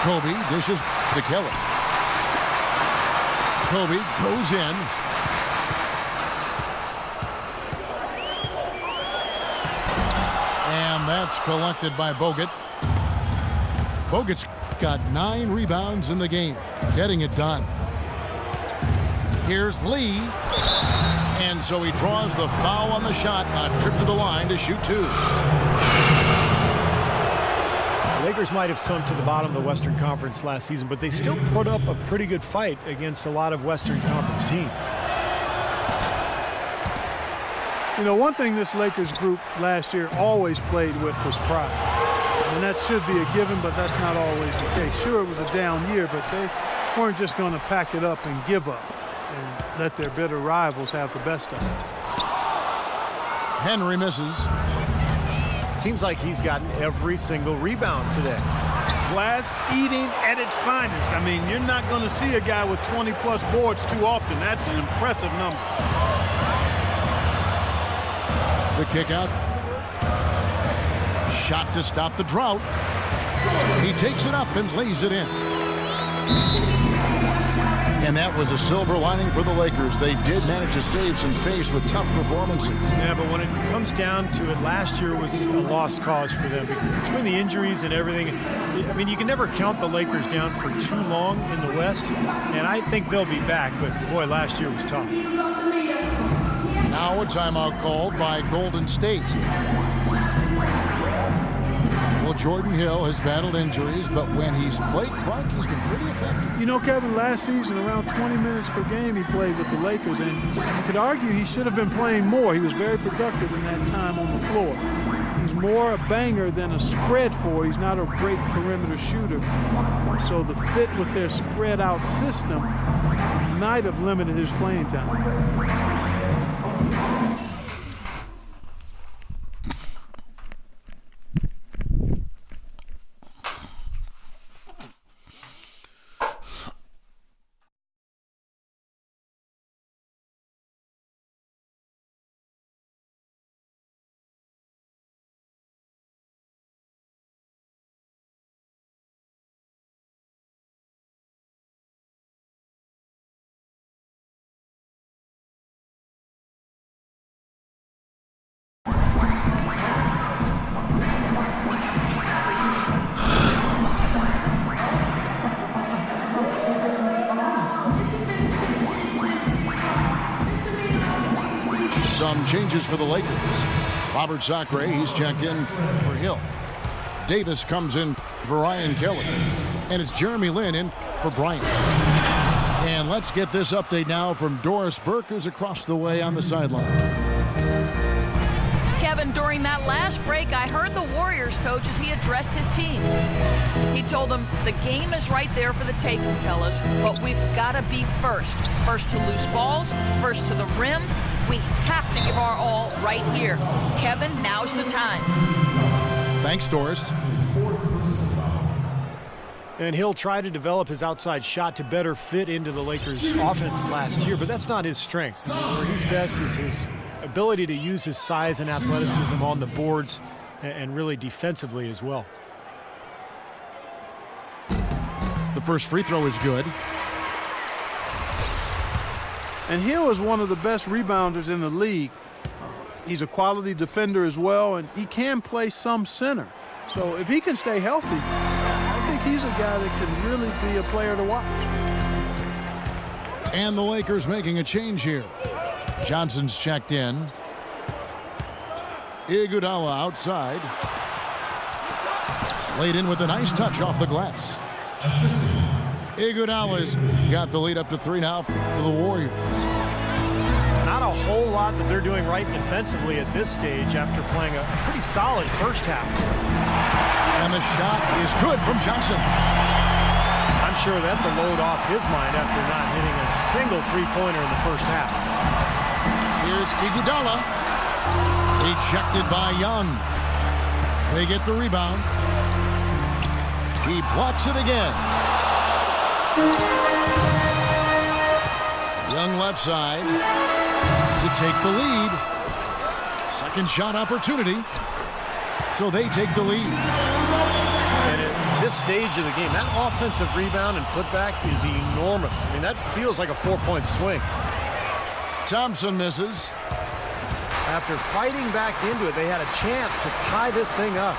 Kobe dishes to Kelly. Kobe goes in. And that's collected by Bogut. Bogut's got 9 rebounds in the game, getting it done. Here's Lee. And so he draws the foul on the shot, a trip to the line to shoot 2. The Lakers might have sunk to the bottom of the Western Conference last season, but they still put up a pretty good fight against a lot of Western Conference teams. You know, one thing this Lakers group last year always played with was pride. And that should be a given, but that's not always the case. Sure, it was a down year, but they weren't just going to pack it up and give up and let their bitter rivals have the best of it. Henry misses. Seems like he's gotten every single rebound today. Glass eating at its finest. I mean, you're not going to see a guy with 20-plus boards too often. That's an impressive number. The kick out. Shot to stop the drought. He takes it up and lays it in. And that was a silver lining for the Lakers. They did manage to save some face with tough performances. Yeah, but when it comes down to it, last year was a lost cause for them. Between the injuries and everything, I mean, you can never count the Lakers down for too long in the West, and I think they'll be back. But, boy, last year was tough. Now a timeout called by Golden State. Well, Jordan Hill has battled injuries, but when he's played Clark, he's been pretty effective. You know, Kevin, last season, around 20 minutes per game he played with the Lakers, and you could argue he should have been playing more. He was very productive in that time on the floor. He's more a banger than a spread four. He's not a great perimeter shooter. So the fit with their spread out system might have limited his playing time. Some changes for the Lakers. Robert Sacre, he's checked in for Hill. Davis comes in for Ryan Kelly. And it's Jeremy Lin in for Bryant. And let's get this update now from Doris Burke, who's across the way on the sideline. Kevin, during that last break, I heard the Warriors coach as he addressed his team. He told them the game is right there for the taking, fellas, but we've got to be first. First to loose balls, first to the rim. We have to give our all right here. Kevin, now's the time. Thanks, Doris. And Hill tried to develop his outside shot to better fit into the Lakers' offense last year, but that's not his strength. Where he's best is his ability to use his size and athleticism on the boards and really defensively as well. The first free throw is good. And Hill is one of the best rebounders in the league. He's a quality defender as well, and he can play some center. So if he can stay healthy, I think he's a guy that can really be a player to watch. And the Lakers making a change here. Johnson's checked in. Iguodala outside. Laid in with a nice touch off the glass. Iguodala's got the lead up to 3 now for the Warriors. Not a whole lot that they're doing right defensively at this stage after playing a pretty solid first half. And the shot is good from Johnson. I'm sure that's a load off his mind after not hitting a single three-pointer in the first half. Here's Iguodala. Ejected by Young. They get the rebound. He blocks it again. Young left side to take the lead. Second shot opportunity. So they take the lead. And at this stage of the game, that offensive rebound and putback is enormous. I mean, that feels like a 4-point swing. Thompson misses. After fighting back into it, they had a chance to tie this thing up.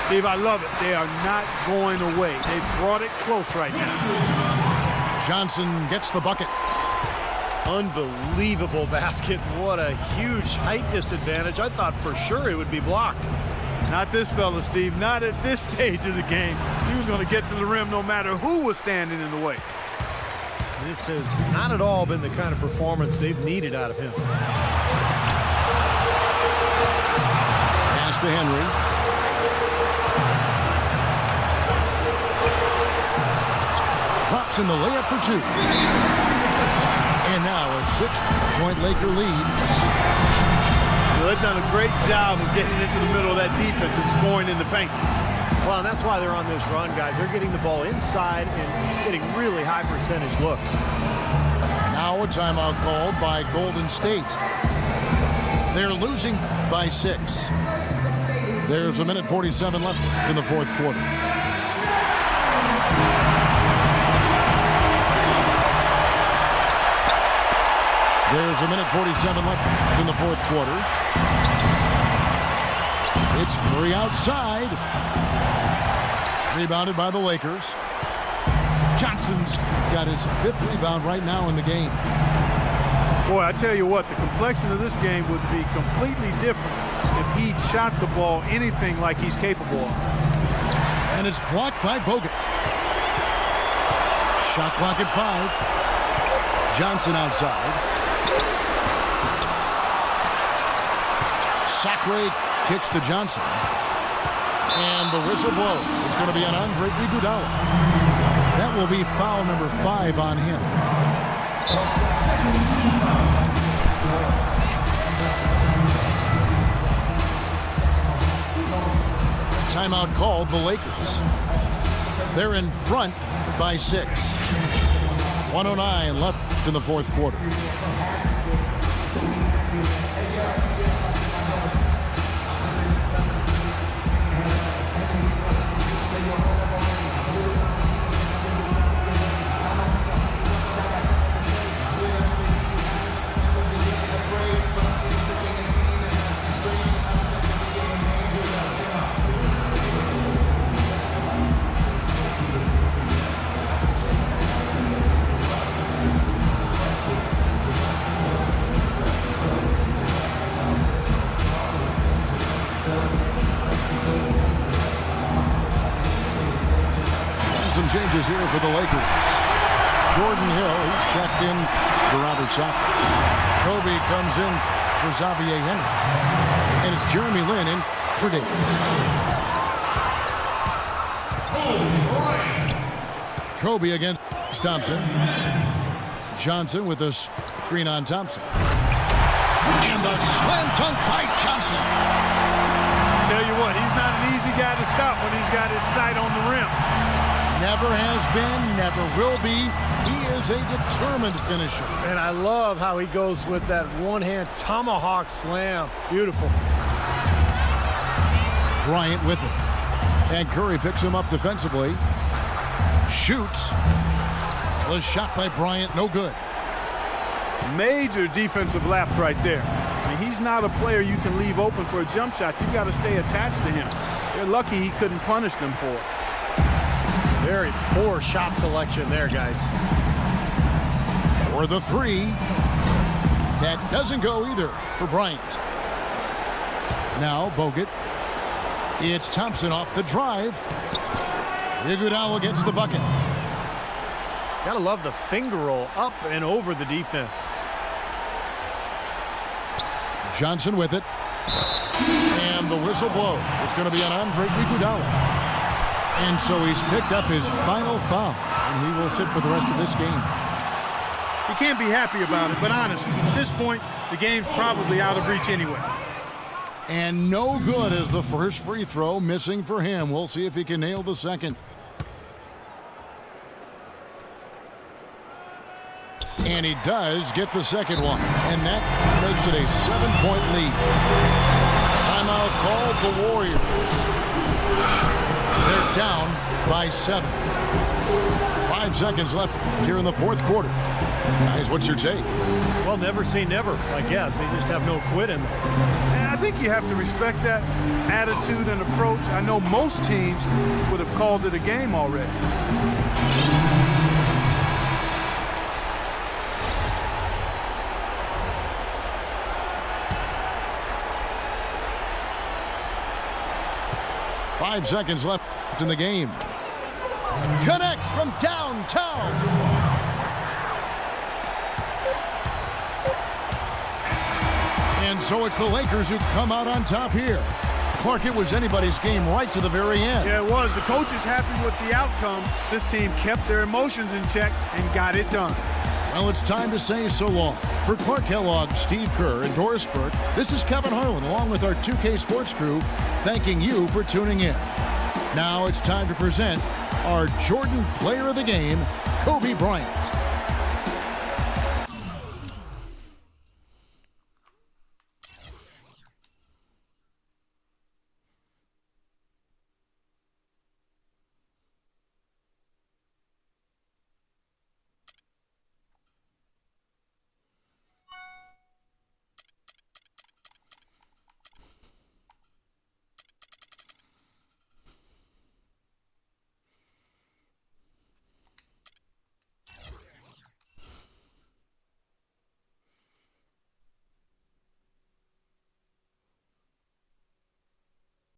Steve, I love it. They are not going away. They brought it close right now. Johnson gets the bucket. Unbelievable basket. What a huge height disadvantage. I thought for sure it would be blocked. Not this fella, Steve. Not at this stage of the game. He was going to get to the rim no matter who was standing in the way. This has not at all been the kind of performance they've needed out of him. Pass to Henry. Drops in the layup for 2. And now a 6-point Laker lead. They've done a great job of getting into the middle of that defense and scoring in the paint. Well, and that's why they're on this run, guys. They're getting the ball inside and getting really high percentage looks. Now a timeout called by Golden State. They're losing by 6. There's a minute 47 left in the fourth quarter. There's a minute 47 left in the fourth quarter. It's Curry outside. Rebounded by the Lakers. Johnson's got his 5th rebound right now in the game. Boy, I tell you what, the complexion of this game would be completely different if he'd shot the ball anything like he's capable of. And it's blocked by Bogut. Shot clock at 5. Johnson outside. Sacre kicks to Johnson. And the whistle blows. It's going to be on Andre Iguodala. That will be foul number 5 on him. Timeout called the Lakers. They're in front by 6. 1:09 left in the fourth quarter. Some changes here for the Lakers. Jordan Hill, he's checked in for Robert Sacre. Kobe comes in for Xavier Henry. And it's Jeremy Lin in for Davis. Kobe against Thompson. Johnson with a screen on Thompson. And the slam dunk by Johnson. Tell you what, he's not an easy guy to stop when he's got his sight on the rim. Never has been, never will be. He is a determined finisher. And I love how he goes with that one-hand tomahawk slam. Beautiful. Bryant with it. And Curry picks him up defensively. Shoots. The shot by Bryant, no good. Major defensive lapse right there. I mean, he's not a player you can leave open for a jump shot. You've got to stay attached to him. They're lucky he couldn't punish them for it. Very poor shot selection there, guys. For the 3. That doesn't go either for Bryant. Now Bogut. It's Thompson off the drive. Iguodala gets the bucket. Gotta love the finger roll up and over the defense. Johnson with it. And the whistle blows. It's going to be on Andre Iguodala. And so he's picked up his final foul, and he will sit for the rest of this game. You can't be happy about it, but honestly, at this point, the game's probably out of reach anyway. And no good as the first free throw missing for him. We'll see if he can nail the second. And he does get the second one, and that makes it a 7-point lead. Timeout called the Warriors. They're down by 7. 5 seconds left here in the fourth quarter. Guys, what's your take? Well, never say never, I guess. They just have no quit in them. And I think you have to respect that attitude and approach. I know most teams would have called it a game already. Five seconds left in the game. Connects from downtown. And so it's the Lakers who come out on top here. Clark, it was anybody's game right to the very end. Yeah, it was. The coach is happy with the outcome. This team kept their emotions in check and got it done. Well, it's time to say so long. For Clark Kellogg, Steve Kerr, and Doris Burke, this is Kevin Harlan along with our 2K Sports crew thanking you for tuning in. Now it's time to present our Jordan Player of the Game, Kobe Bryant.